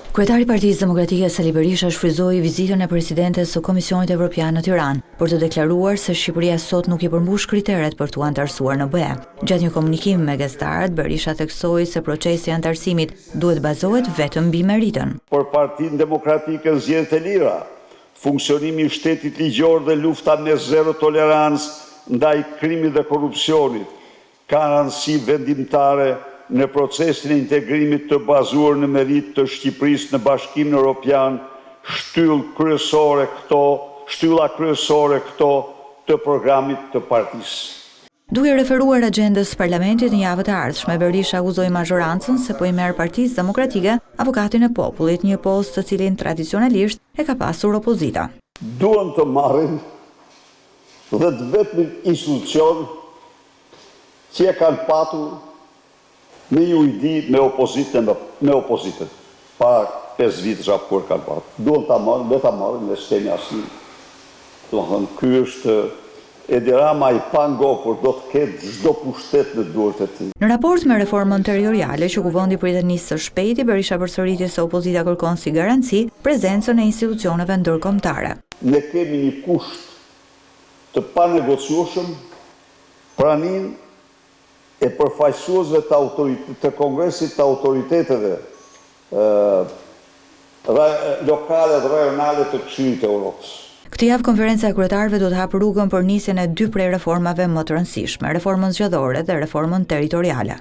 Kryetari i Partisë Demokratike Sali Berisha shfryzoi vizitën e presidentes së Komisionit Evropian në Tiranë për të deklaruar se Shqipëria sot nuk i përmbush kriteret për t'u antarësuar në BE. Gjatë një komunikimi me gazetarët, Berisha theksoi se procesi i antarësimit duhet bazohet vetëm mbi meritën. Për Partinë Demokratike zgjedhjet e lira, funksionimi i shtetit ligjor dhe lufta me zero tolerancë ndaj krimit dhe korrupsionit ka rëndësi vendimtare në procesin e integrimit të bazuar në merit të Shqipërisë në Bashkimin Evropian, shtylla kryesore këto të programit të partisë. Duke referuar agjendës parlamentit në javët e ardhshme, Berisha akuzoi mazhorancën se po i merr Partisë Demokratike avokatin e popullit, një postë të cilin tradicionalisht e ka pasur opozita. Duan të marrin dhe të vetmin institucion që e kanë patur me ju i di me opozitën, para 5 vitësha kur kanë patur. Duan ta marrin, ta marrin me skemi asnjë. Do të thonë, ky është Edi Rama i pango, por do të ketë çdo pushtet në duart e tij. Në raport me reformën territoriale që kuvendi pritet nisë së shpejti, Berisha përsëriti se opozita kërkon si garanci prezencën e institucioneve ndërkombëtare. Ne kemi një kusht të panegociueshëm praninë e përfaqësuesve të Kongresit të autoriteteve lokale dhe rajonale të Këshillit të Evropës. Këtë javë konferenca e kryetarëve do të hapë rrugën për nisjen e 2 prej reformave më të rëndësishme, reformën zgjedhore dhe reformën territoriale.